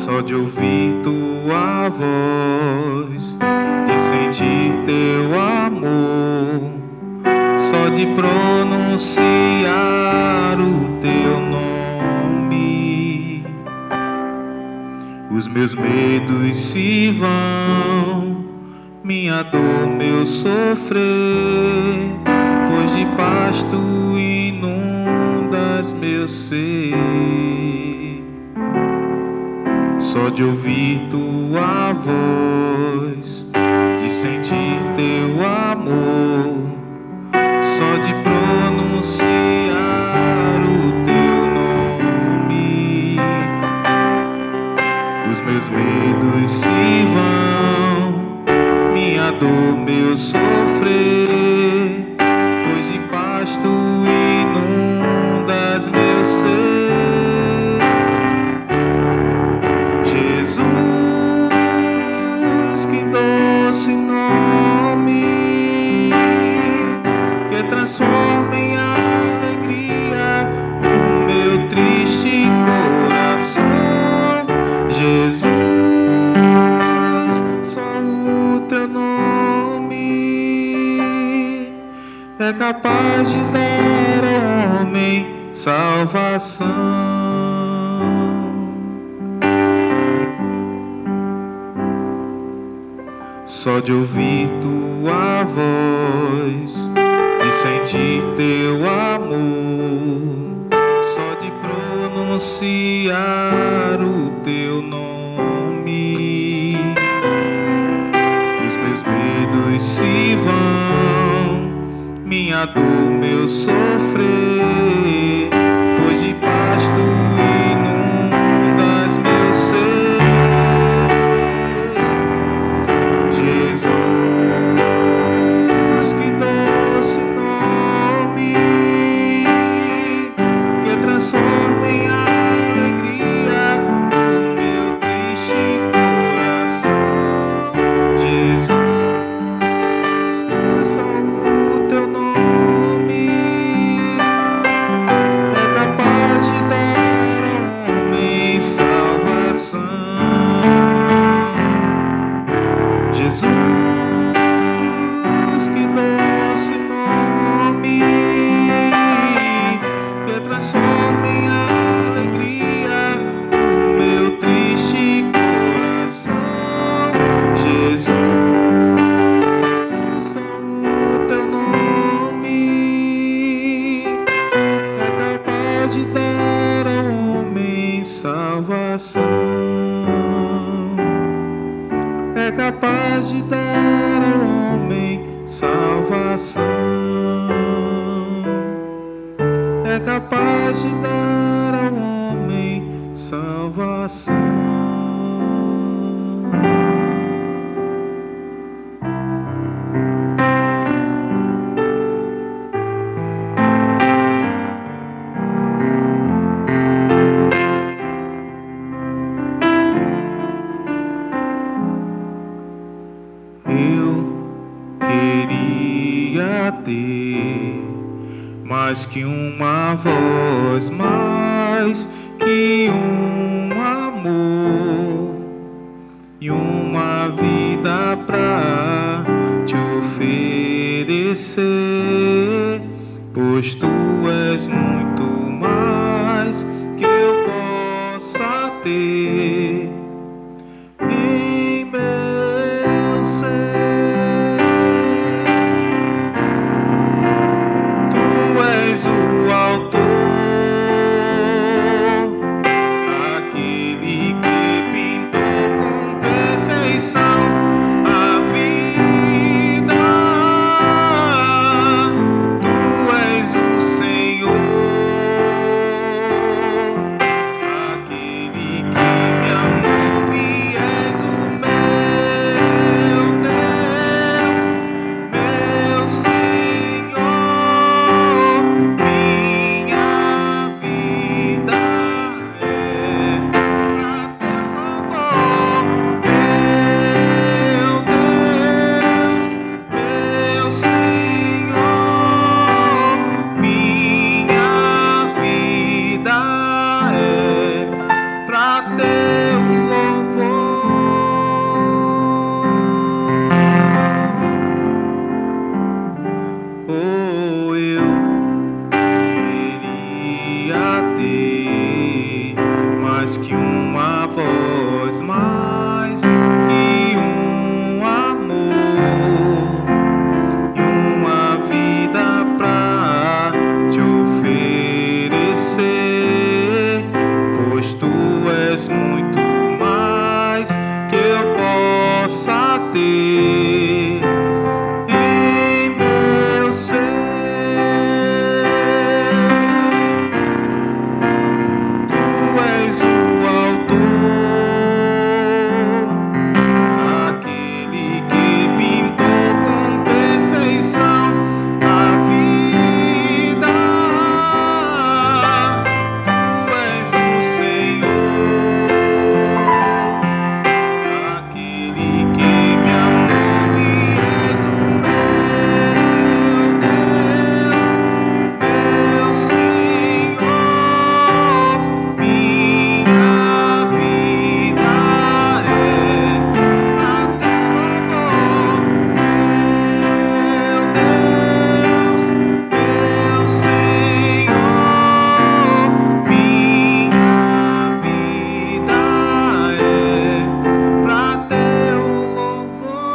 Só de ouvir tua voz, de sentir teu amor, só de pronunciar o teu nome, os meus medos se vão, minha dor, meu sofrer, pois de paz tu inundas meu ser. Só de ouvir tua voz, de sentir teu amor, só de pronunciar o teu nome, os meus medos se vão, minha dor, meu sofrer, pois de paz tu inundas meu ser. Jesus, que doce nome, que transforma em alegria o meu triste coração. Jesus, só o teu nome é capaz de dar ao homem salvação. Só de ouvir tua voz, de sentir teu amor, só de pronunciar o teu nome, os meus medos se vão, minha dor, meu sofrer, pois de paz tu inundas meu ser. Jesus, que doce nome, que transforma em alegria o meu triste coração. Jesus, só o teu nome é capaz de dar ao homem salvação. Jesus, que doce nome, que transforma em alegria o meu triste coração. Jesus, só o teu nome é capaz de dar ao homem salvação. É capaz de dar ao homem salvação. É capaz de dar ao homem salvação. Eu queria ter mais que uma voz, mais que um amor e uma vida pra te oferecer, pois tu és muito mais que eu possa ter em meu ser. Tu és o autor, aquele que pintou com perfeição a vida. Tu és o Senhor, ter mais que uma voz, mais que um amor e uma vida pra te oferecer, pois tu és muito mais que eu possa ter em meu ser. Tu és o autor, aquele que pintou com perfeição a vida. Tu és o Senhor, aquele que me amou e és o meu Deus, meu Senhor. Minha vida é a teu louvor, meu Deus, meu Senhor. Minha vida é pra teu louvor.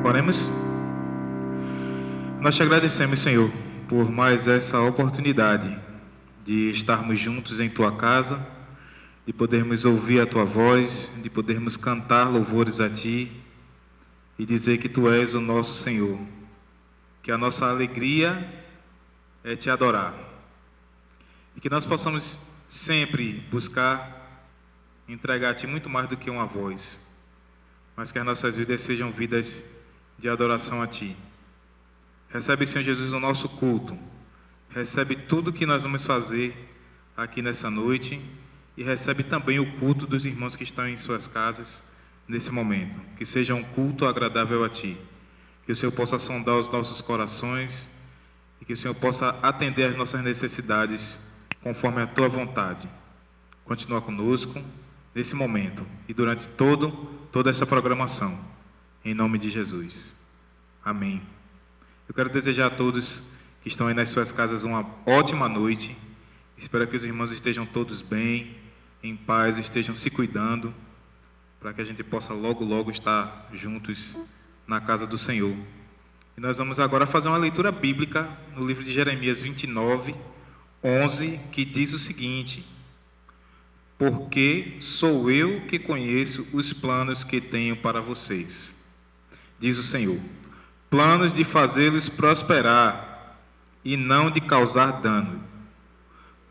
Oremos. Nós te agradecemos, Senhor, por mais essa oportunidade de estarmos juntos em tua casa, de podermos ouvir a tua voz, de podermos cantar louvores a ti e dizer que tu és o nosso Senhor, que a nossa alegria é te adorar e que nós possamos sempre buscar entregar a ti muito mais do que uma voz, mas que as nossas vidas sejam vidas de adoração a ti. Recebe, Senhor Jesus, o nosso culto, recebe tudo que nós vamos fazer aqui nessa noite e recebe também o culto dos irmãos que estão em suas casas nesse momento. Que seja um culto agradável a ti, que o Senhor possa sondar os nossos corações e que o Senhor possa atender às nossas necessidades conforme a tua vontade. Continua conosco nesse momento e durante toda essa programação, em nome de Jesus. Amém. Eu quero desejar a todos que estão aí nas suas casas uma ótima noite. Espero que os irmãos estejam todos bem, em paz, estejam se cuidando, para que a gente possa logo estar juntos na casa do Senhor. E nós vamos agora fazer uma leitura bíblica no livro de Jeremias 29, 11, que diz o seguinte: porque sou eu que conheço os planos que tenho para vocês, diz o Senhor, planos de fazê-los prosperar e não de causar dano,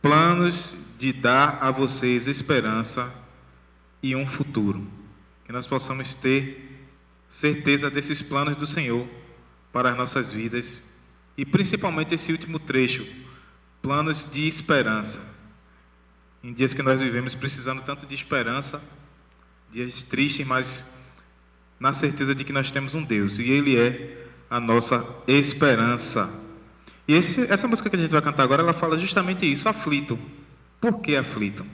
planos de dar a vocês esperança e um futuro. Que nós possamos ter certeza desses planos do Senhor para as nossas vidas e principalmente esse último trecho, planos de esperança. Em dias que nós vivemos precisando tanto de esperança, dias tristes, mas na certeza de que nós temos um Deus e Ele é a nossa esperança. E essa música que a gente vai cantar agora, ela fala justamente isso, aflito. Por que aflito?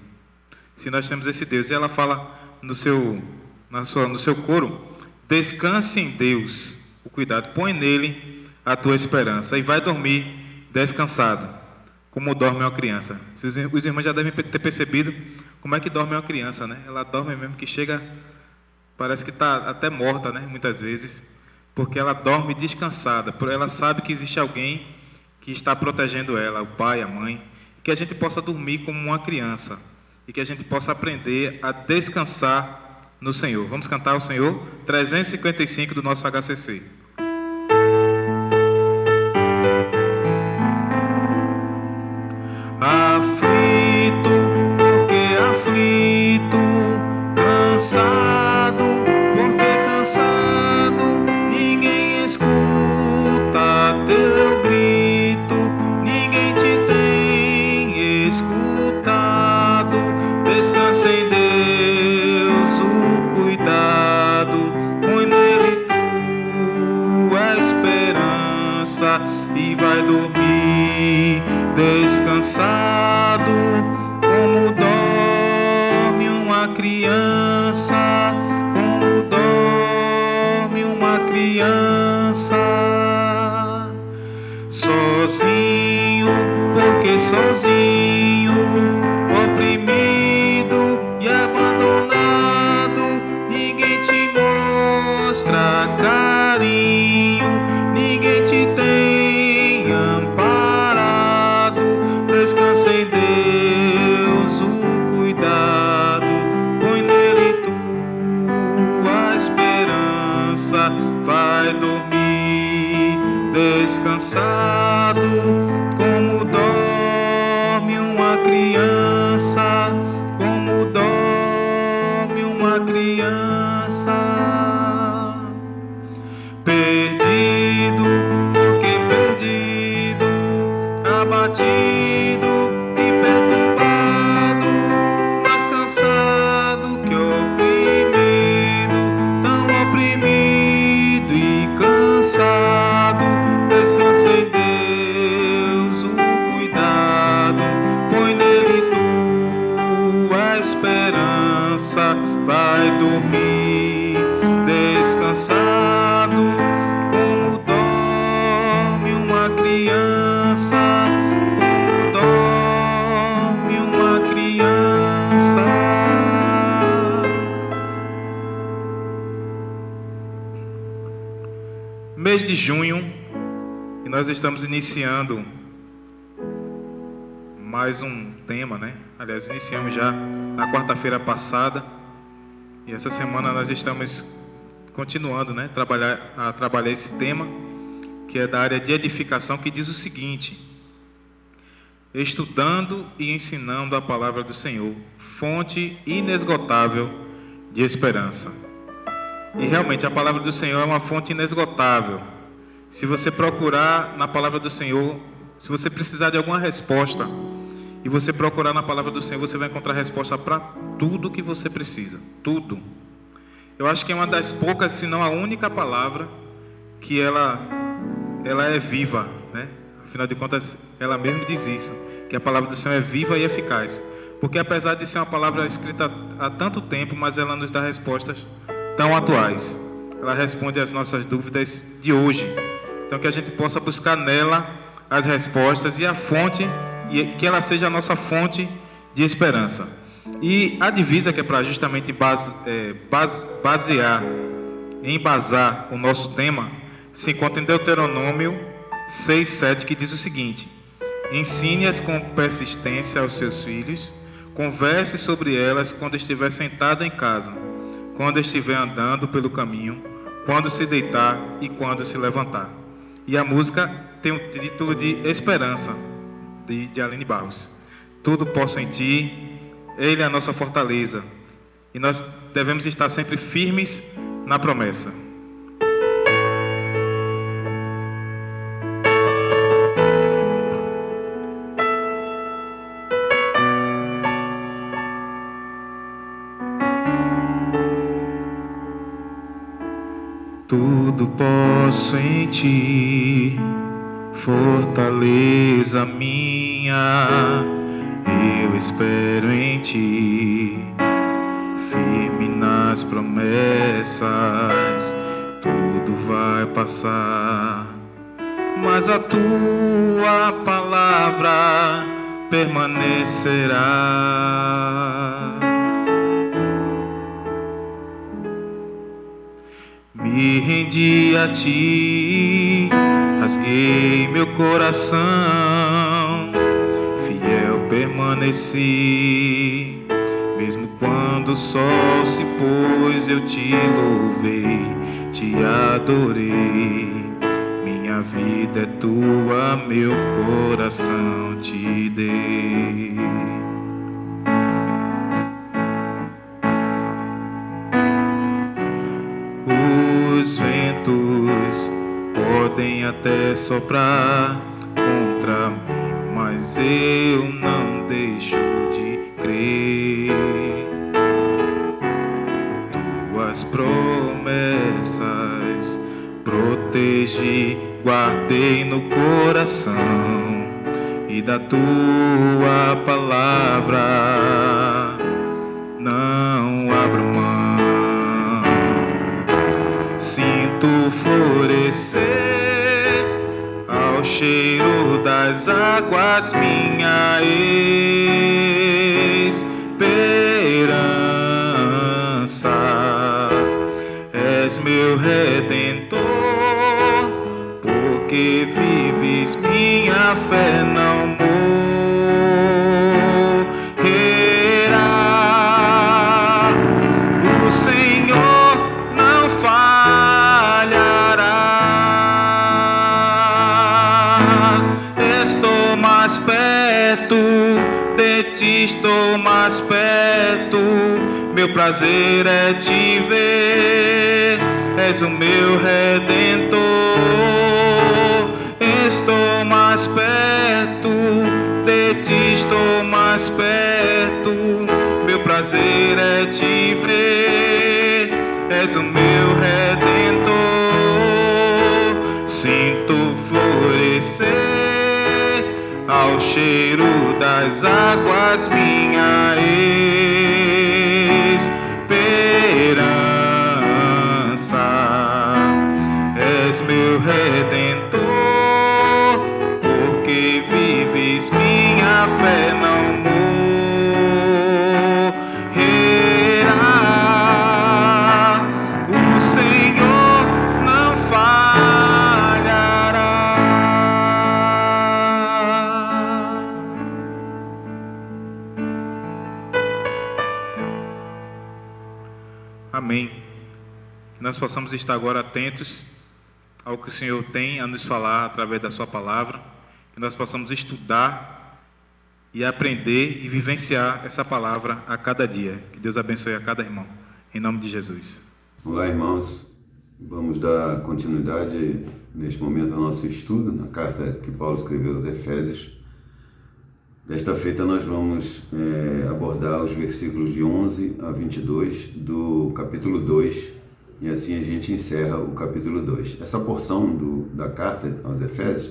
Se nós temos esse Deus, e ela fala no seu coro, descanse em Deus, o cuidado, põe nele a tua esperança e vai dormir descansado, como dorme uma criança. Os irmãos já devem ter percebido como é que dorme uma criança, né? Ela dorme mesmo que chega, parece que está até morta, né? Muitas vezes, porque ela dorme descansada, ela sabe que existe alguém que está protegendo ela, o pai, a mãe, que a gente possa dormir como uma criança e que a gente possa aprender a descansar no Senhor. Vamos cantar o Senhor 355 do nosso HCC. Aflito, porque aflito, cansado, porque cansado, ninguém escuta teu grito, ninguém te tem escutado. Descansa em Deus o cuidado, põe nele tua esperança e vai dormir descansado, como dorme uma criança, como criança, sozinho, porque sozinho, oprimido e abandonado, ninguém te mostra carinho, ninguém te tem amparado. Descansa em Deus o cuidado, põe nele tua esperança, vai dormir descansado, como dorme uma criança, como dorme uma criança. Perdido, porque perdido, abatido e perturbado, mais cansado que oprimido, tão oprimido e cansado. Descansa em Deus o cuidado, põe nele tua esperança, vai dormir descansado, como dorme uma criança, como dorme uma criança. Mês de junho, e nós estamos iniciando mais um tema, né? Aliás, iniciamos já na quarta-feira passada, e essa semana nós estamos continuando, né? A trabalhar esse tema, que é da área de edificação, que diz o seguinte: estudando e ensinando a palavra do Senhor, fonte inesgotável de esperança. E realmente a palavra do Senhor é uma fonte inesgotável. Se você procurar na palavra do Senhor, se você precisar de alguma resposta e você procurar na palavra do Senhor, você vai encontrar resposta para tudo que você precisa, tudo. Eu acho que é uma das poucas, se não a única palavra que ela é viva, né? Afinal de contas, ela mesmo diz isso, que a palavra do Senhor é viva e eficaz. Porque apesar de ser uma palavra escrita há tanto tempo, mas ela nos dá respostas tão atuais. Ela responde às nossas dúvidas de hoje. Então que a gente possa buscar nela as respostas e a fonte, e que ela seja a nossa fonte de esperança. E a divisa que é para justamente embasar o nosso tema, se encontra em Deuteronômio 6:7, que diz o seguinte: ensine-as com persistência aos seus filhos, converse sobre elas quando estiver sentado em casa, quando estiver andando pelo caminho, quando se deitar e quando se levantar. E a música tem o título de Esperança, de Aline Barros. Tudo posso em Ti, Ele é a nossa fortaleza, e nós devemos estar sempre firmes na promessa. Tudo posso em Ti, fortaleza minha, eu espero em Ti, firme nas promessas, tudo vai passar, mas a Tua palavra permanecerá. Me rendi a Ti, rasguei meu coração, fiel permaneci, mesmo quando o sol se pôs, eu Te louvei, Te adorei. Minha vida é Tua, meu coração Te dei. Os ventos podem até soprar contra mim, mas eu não deixo de crer. Tuas promessas protegi, guardei no coração, e da Tua palavra não abro mão. Sinto Sinto florescer ao cheiro das águas minha esperança. És meu Redentor, porque vives, minha fé não morrerá. O Senhor não falhará. Estou mais perto de ti, estou mais perto. Meu prazer é te ver, és o meu Redentor. Estou mais perto de ti, estou mais perto. Meu prazer é te ver, és o meu Redentor. Sinto florescer ao cheiro das águas minha esperança. És meu Redentor, porque vives, minha fé não morrerá. O Senhor não falhará. Amém. Que nós possamos estar agora atentos ao que o Senhor tem a nos falar através da sua palavra, que nós possamos estudar e aprender e vivenciar essa palavra a cada dia. Que Deus abençoe a cada irmão, em nome de Jesus. Olá, irmãos. Vamos dar continuidade neste momento ao nosso estudo na carta que Paulo escreveu aos Efésios. Desta feita nós vamos abordar os versículos de 11 a 22 do capítulo 2, e assim a gente encerra o capítulo 2. Essa porção da carta aos Efésios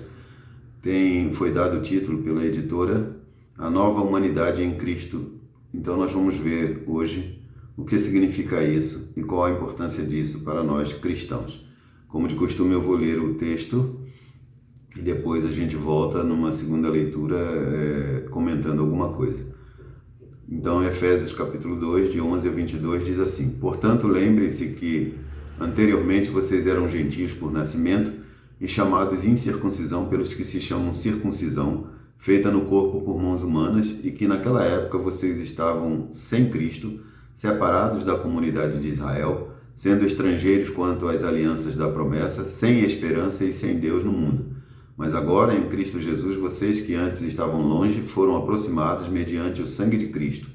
foi dado o título pela editora A Nova Humanidade em Cristo. Então nós vamos ver hoje o que significa isso e qual a importância disso para nós cristãos. Como de costume, eu vou ler o texto e depois a gente volta numa segunda leitura comentando alguma coisa. Então, Efésios capítulo 2, de 11 a 22, diz assim: Portanto, lembrem-se que anteriormente vocês eram gentios por nascimento e chamados incircuncisão pelos que se chamam circuncisão, feita no corpo por mãos humanas, e que naquela época vocês estavam sem Cristo, separados da comunidade de Israel, sendo estrangeiros quanto às alianças da promessa, sem esperança e sem Deus no mundo. Mas agora, em Cristo Jesus, vocês que antes estavam longe, foram aproximados mediante o sangue de Cristo,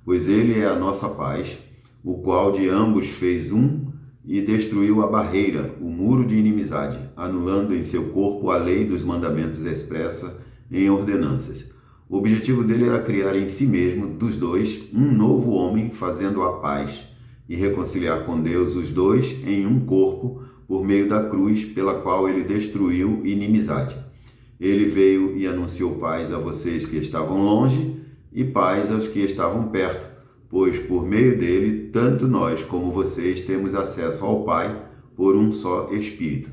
pois Ele é a nossa paz, o qual de ambos fez um e destruiu a barreira, o muro de inimizade, anulando em seu corpo a lei dos mandamentos expressa em ordenanças. O objetivo dele era criar em si mesmo, dos dois, um novo homem, fazendo a paz, e reconciliar com Deus os dois em um corpo, por meio da cruz, pela qual ele destruiu inimizade. Ele veio e anunciou paz a vocês que estavam longe e paz aos que estavam perto, pois por meio dele, tanto nós como vocês temos acesso ao Pai por um só Espírito.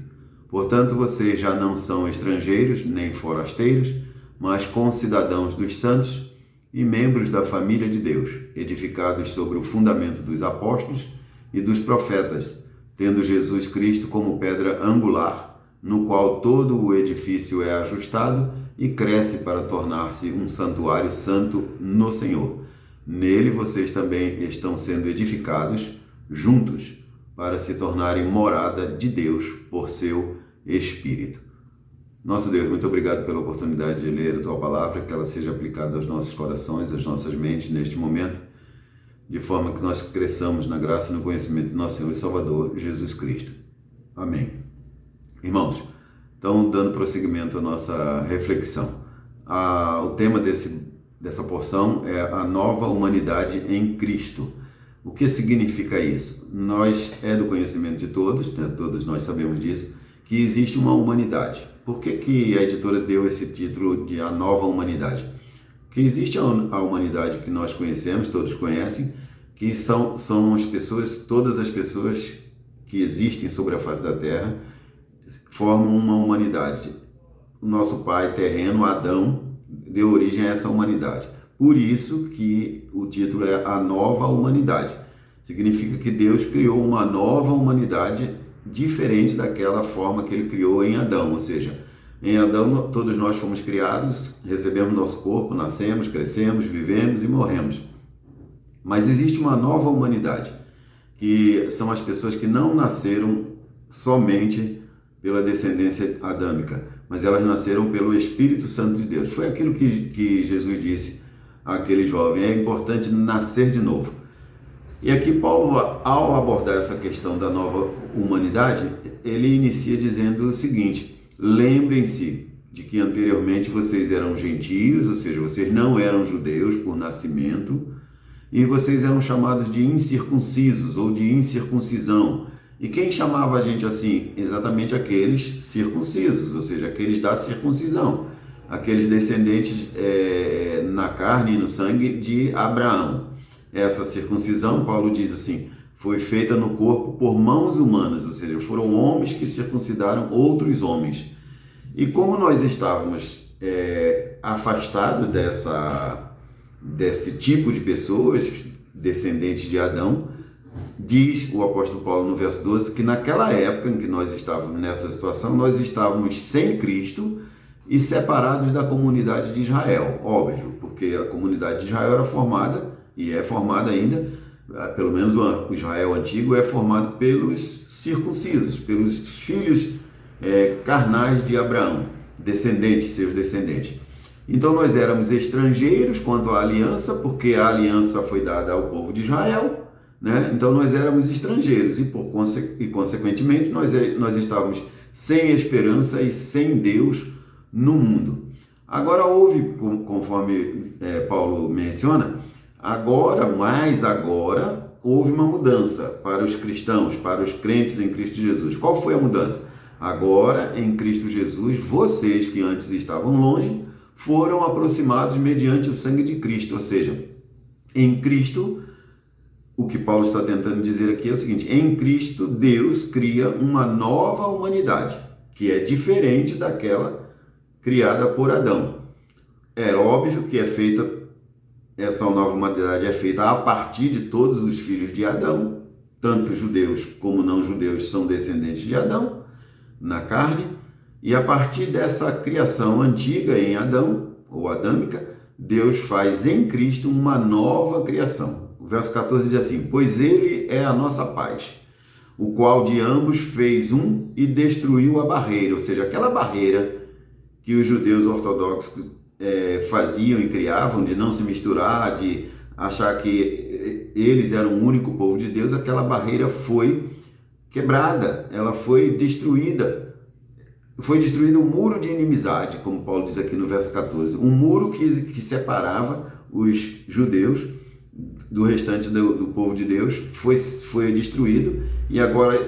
Portanto, vocês já não são estrangeiros nem forasteiros, mas concidadãos dos santos e membros da família de Deus, edificados sobre o fundamento dos apóstolos e dos profetas, tendo Jesus Cristo como pedra angular, no qual todo o edifício é ajustado e cresce para tornar-se um santuário santo no Senhor. Nele vocês também estão sendo edificados juntos para se tornarem morada de Deus por seu Espírito. Nosso Deus, muito obrigado pela oportunidade de ler a Tua Palavra, que ela seja aplicada aos nossos corações, às nossas mentes neste momento, de forma que nós cresçamos na graça e no conhecimento de nosso Senhor e Salvador, Jesus Cristo. Amém. Irmãos, então, dando prosseguimento à nossa reflexão, o tema dessa porção é a nova humanidade em Cristo. O que significa isso? É do conhecimento de todos, né? Todos nós sabemos disso, que existe uma humanidade. Por que a editora deu esse título de A Nova Humanidade? Que existe a humanidade que nós conhecemos, todos conhecem, que são as pessoas, todas as pessoas que existem sobre a face da terra formam uma humanidade. O nosso pai terreno, Adão, deu origem a essa humanidade. Por isso que o título é A Nova Humanidade. Significa que Deus criou uma nova humanidade diferente daquela forma que ele criou em Adão. Ou seja, em Adão todos nós fomos criados, recebemos nosso corpo, nascemos, crescemos, vivemos e morremos. Mas existe uma nova humanidade, que são as pessoas que não nasceram somente pela descendência adâmica, mas elas nasceram pelo Espírito Santo de Deus. Foi aquilo que Jesus disse àquele jovem: é importante nascer de novo. E aqui Paulo, ao abordar essa questão da nova humanidade, ele inicia dizendo o seguinte: lembrem-se de que anteriormente vocês eram gentios, ou seja, vocês não eram judeus por nascimento, e vocês eram chamados de incircuncisos ou de incircuncisão. E quem chamava a gente assim? Exatamente aqueles circuncisos, ou seja, aqueles da circuncisão, aqueles descendentes na carne e no sangue de Abraão. Essa circuncisão, Paulo diz assim, foi feita no corpo por mãos humanas, ou seja, foram homens que circuncidaram outros homens. E como nós estávamos afastados desse tipo de pessoas, descendentes de Adão, diz o apóstolo Paulo no verso 12 que naquela época em que nós estávamos nessa situação, nós estávamos sem Cristo e separados da comunidade de Israel, óbvio, porque a comunidade de Israel era formada, e é formada ainda, pelo menos o Israel antigo é formado pelos circuncisos, pelos filhos carnais de Abraão, descendentes, seus descendentes. Então nós éramos estrangeiros quanto à aliança, porque a aliança foi dada ao povo de Israel, né? Então nós éramos estrangeiros e consequentemente nós estávamos sem esperança e sem Deus no mundo. Agora houve, conforme Paulo menciona, agora houve uma mudança para os cristãos, para os crentes em Cristo Jesus. Qual foi a mudança? Agora, em Cristo Jesus, vocês que antes estavam longe, foram aproximados mediante o sangue de Cristo. Ou seja, em Cristo, o que Paulo está tentando dizer aqui é o seguinte: em Cristo, Deus cria uma nova humanidade, que é diferente daquela criada por Adão. É óbvio que essa nova humanidade é feita a partir de todos os filhos de Adão, tanto judeus como não judeus são descendentes de Adão, na carne, e a partir dessa criação antiga em Adão, ou adâmica, Deus faz em Cristo uma nova criação. O verso 14 diz assim: pois ele é a nossa paz, o qual de ambos fez um e destruiu a barreira, ou seja, aquela barreira que os judeus ortodoxos faziam e criavam, de não se misturar, de achar que eles eram o único povo de Deus. Aquela barreira foi quebrada, ela foi destruída. Foi destruído um muro de inimizade, como Paulo diz aqui no verso 14. Um muro que separava os judeus do restante do povo de Deus foi destruído, e agora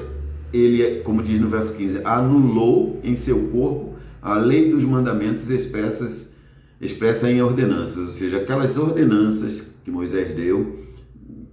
ele, como diz no verso 15, anulou em seu corpo a lei dos mandamentos expressa em ordenanças, ou seja, aquelas ordenanças que Moisés deu,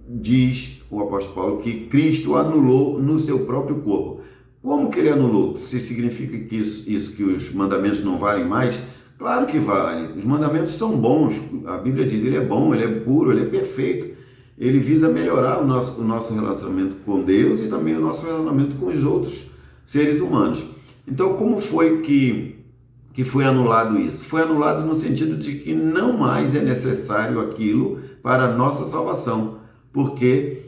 diz o apóstolo Paulo que Cristo anulou no seu próprio corpo. Como que ele anulou? Se significa que isso que os mandamentos não valem mais? Claro que vale. Os mandamentos são bons. A Bíblia diz, ele é bom, ele é puro, ele é perfeito. Ele visa melhorar o nosso relacionamento com Deus e também o nosso relacionamento com os outros seres humanos. Então, como foi que foi anulado isso? Foi anulado no sentido de que não mais é necessário aquilo para a nossa salvação, porque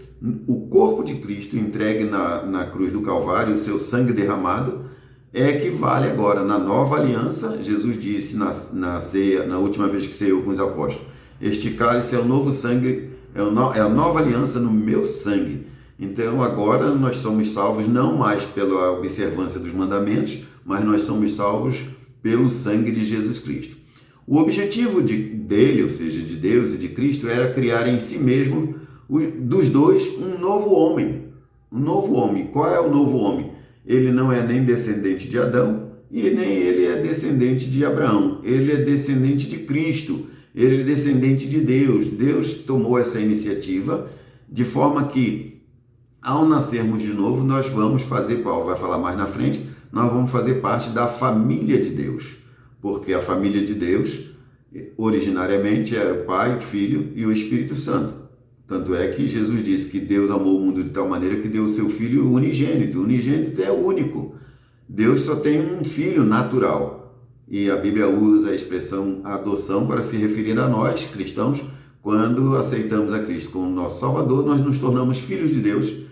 o corpo de Cristo entregue na cruz do Calvário, o seu sangue derramado, é que vale agora. Na nova aliança, Jesus disse na ceia, na última vez que ceou com os apóstolos: este cálice é o novo sangue, é a nova aliança no meu sangue. Então agora nós somos salvos não mais pela observância dos mandamentos, mas nós somos salvos pelo sangue de Jesus Cristo. O objetivo dele, ou seja, de Deus e de Cristo, era criar em si mesmo, dos dois, um novo homem. Um novo homem. Qual é o novo homem? Ele não é nem descendente de Adão e nem ele é descendente de Abraão. Ele é descendente de Cristo. Ele é descendente de Deus. Deus tomou essa iniciativa de forma que ao nascermos de novo, nós vamos fazer, Paulo vai falar mais na frente, nós vamos fazer parte da família de Deus, porque a família de Deus, originariamente, era o Pai, o Filho e o Espírito Santo. Tanto é que Jesus disse que Deus amou o mundo de tal maneira que deu o seu Filho unigênito. O unigênito é o único. Deus só tem um filho natural. E a Bíblia usa a expressão adoção para se referir a nós, cristãos. Quando aceitamos a Cristo como nosso Salvador, nós nos tornamos filhos de Deus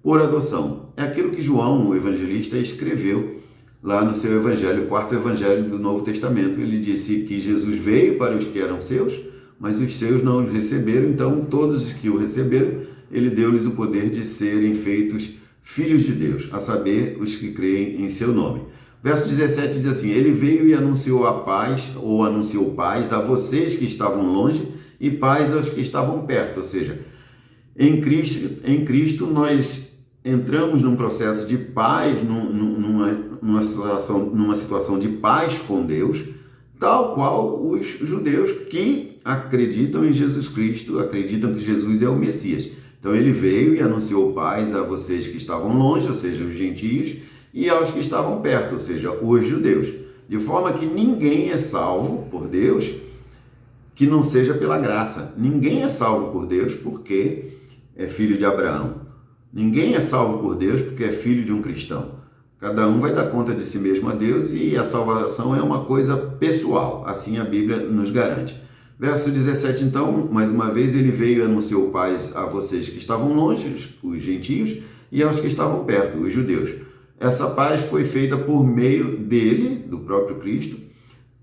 por adoção. É aquilo que João, o evangelista, escreveu lá no seu evangelho, o quarto evangelho do Novo Testamento. Ele disse que Jesus veio para os que eram seus, mas os seus não o receberam. Então, todos os que o receberam, ele deu-lhes o poder de serem feitos filhos de Deus, a saber, os que creem em seu nome. Verso 17 diz assim: ele veio e anunciou a paz, ou anunciou paz a vocês que estavam longe e paz aos que estavam perto. Ou seja, em Cristo nós entramos num processo de paz, numa situação de paz com Deus, tal qual os judeus que acreditam em Jesus Cristo, acreditam que Jesus é o Messias. Então ele veio e anunciou paz a vocês que estavam longe, ou seja, os gentios, e aos que estavam perto, ou seja, os judeus. De forma que ninguém é salvo por Deus que não seja pela graça. Ninguém é salvo por Deus porque é filho de Abraão. Ninguém é salvo por Deus porque é filho de um cristão. Cada um vai dar conta de si mesmo a Deus e a salvação é uma coisa pessoal. Assim a Bíblia nos garante. Verso 17, então, mais uma vez, ele veio e anunciou paz a vocês que estavam longe, os gentios, e aos que estavam perto, os judeus. Essa paz foi feita por meio dele, do próprio Cristo.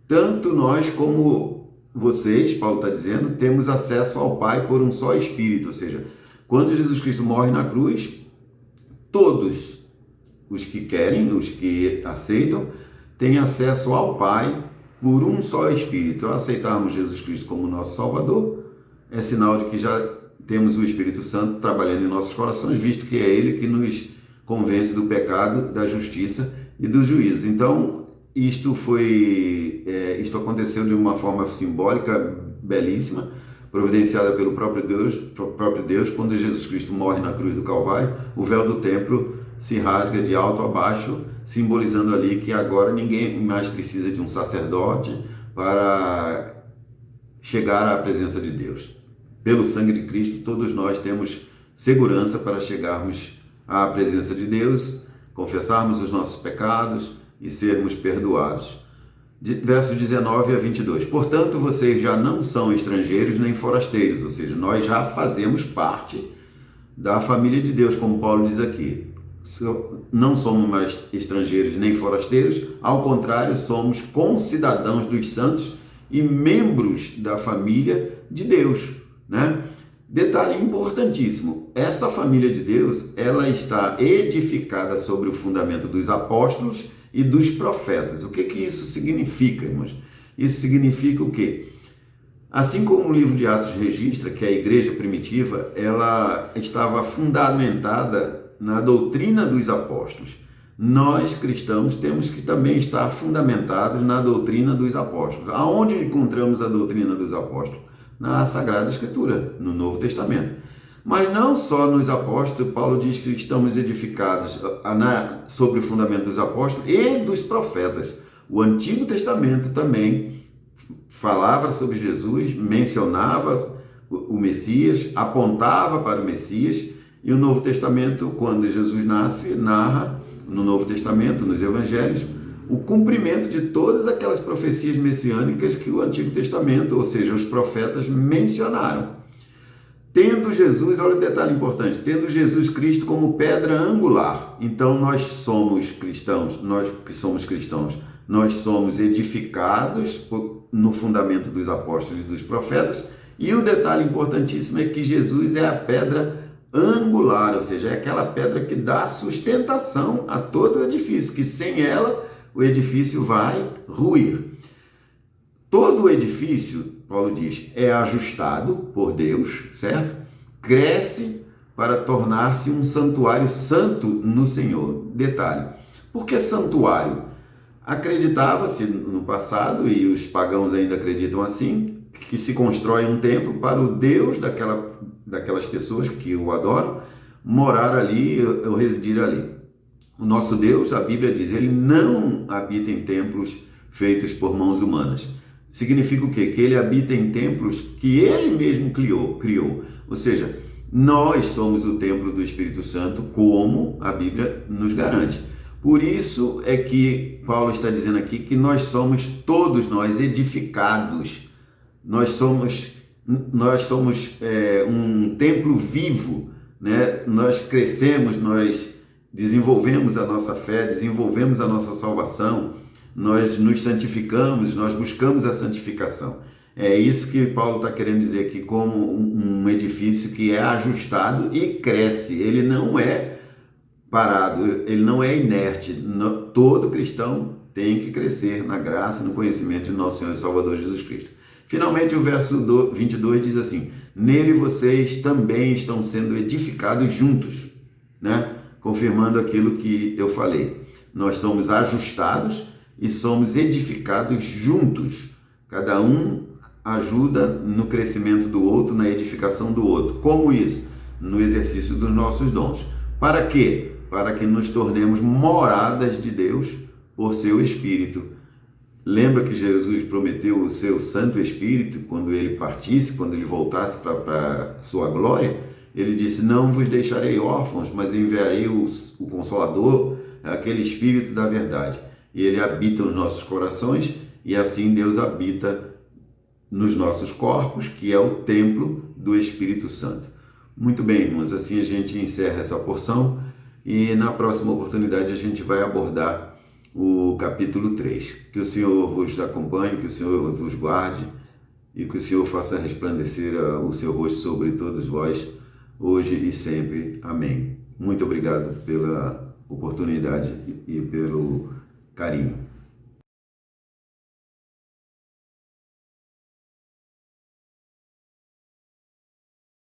Tanto nós como vocês, Paulo está dizendo, temos acesso ao Pai por um só Espírito. Ou seja, quando Jesus Cristo morre na cruz, todos os que querem, os que aceitam, têm acesso ao Pai por um só Espírito. Ao aceitarmos Jesus Cristo como nosso Salvador, é sinal de que já temos o Espírito Santo trabalhando em nossos corações, visto que é Ele que nos convence do pecado, da justiça e do juízo. Então, isto aconteceu de uma forma simbólica belíssima, providenciada pelo próprio Deus, quando Jesus Cristo morre na cruz do Calvário, o véu do templo se rasga de alto a baixo, simbolizando ali que agora ninguém mais precisa de um sacerdote para chegar à presença de Deus. Pelo sangue de Cristo, todos nós temos segurança para chegarmos à presença de Deus, confessarmos os nossos pecados e sermos perdoados. Versos 19 a 22. Portanto, vocês já não são estrangeiros nem forasteiros, ou seja, nós já fazemos parte da família de Deus, como Paulo diz aqui. Não somos mais estrangeiros nem forasteiros, ao contrário, somos concidadãos dos santos e membros da família de Deus, né? Detalhe importantíssimo, essa família de Deus, ela está edificada sobre o fundamento dos apóstolos e dos profetas. O que isso significa, irmãos? Isso significa o quê? Assim como o livro de Atos registra que a igreja primitiva, ela estava fundamentada na doutrina dos apóstolos. Nós, cristãos, temos que também estar fundamentados na doutrina dos apóstolos. Aonde encontramos a doutrina dos apóstolos? Na Sagrada Escritura, no Novo Testamento. Mas não só nos apóstolos, Paulo diz que estamos edificados sobre o fundamento dos apóstolos e dos profetas. O Antigo Testamento também falava sobre Jesus, mencionava o Messias, apontava para o Messias, e o Novo Testamento, quando Jesus nasce, narra no Novo Testamento, nos Evangelhos, o cumprimento de todas aquelas profecias messiânicas que o Antigo Testamento, ou seja, os profetas mencionaram. Tendo Jesus, olha o detalhe importante, tendo Jesus Cristo como pedra angular. Então nós somos cristãos, nós que somos cristãos, nós somos edificados no fundamento dos apóstolos e dos profetas. E o detalhe importantíssimo é que Jesus é a pedra angular, ou seja, é aquela pedra que dá sustentação a todo o edifício, que sem ela o edifício vai ruir. Todo o edifício, Paulo diz, é ajustado por Deus, certo? Cresce para tornar-se um santuário santo no Senhor. Detalhe, por que santuário? Acreditava-se no passado, e os pagãos ainda acreditam assim, que se constrói um templo para o Deus daquelas pessoas que o adoram, morar ali, eu residir ali. O nosso Deus, a Bíblia diz, ele não habita em templos feitos por mãos humanas. Significa o quê? Que ele habita em templos que ele mesmo criou. Ou seja, nós somos o templo do Espírito Santo, como a Bíblia nos garante. Por isso é que Paulo está dizendo aqui que nós somos, todos nós, edificados. Nós somos um templo vivo, né? Nós crescemos, nós desenvolvemos a nossa fé, desenvolvemos a nossa salvação, nós nos santificamos, nós buscamos a santificação. É isso que Paulo está querendo dizer aqui, como um edifício que é ajustado e cresce. Ele não é parado, ele não é inerte. Todo cristão tem que crescer na graça e no conhecimento de nosso Senhor e Salvador Jesus Cristo. Finalmente, o verso 22 diz assim: nele vocês também estão sendo edificados juntos, né? Confirmando aquilo que eu falei. Nós somos ajustados e somos edificados juntos. Cada um ajuda no crescimento do outro, na edificação do outro. Como isso? No exercício dos nossos dons. Para quê? Para que nos tornemos moradas de Deus por seu Espírito. Lembra que Jesus prometeu o seu Santo Espírito quando ele partisse, quando ele voltasse para sua glória? Ele disse: não vos deixarei órfãos, mas enviarei o Consolador, aquele Espírito da verdade. E ele habita nos nossos corações, e assim Deus habita nos nossos corpos, que é o templo do Espírito Santo. Muito bem, irmãos, assim a gente encerra essa porção, e na próxima oportunidade a gente vai abordar o capítulo 3. Que o Senhor vos acompanhe, que o Senhor vos guarde, e que o Senhor faça resplandecer o seu rosto sobre todos vós, hoje e sempre. Amém. Muito obrigado pela oportunidade e pelo carinho.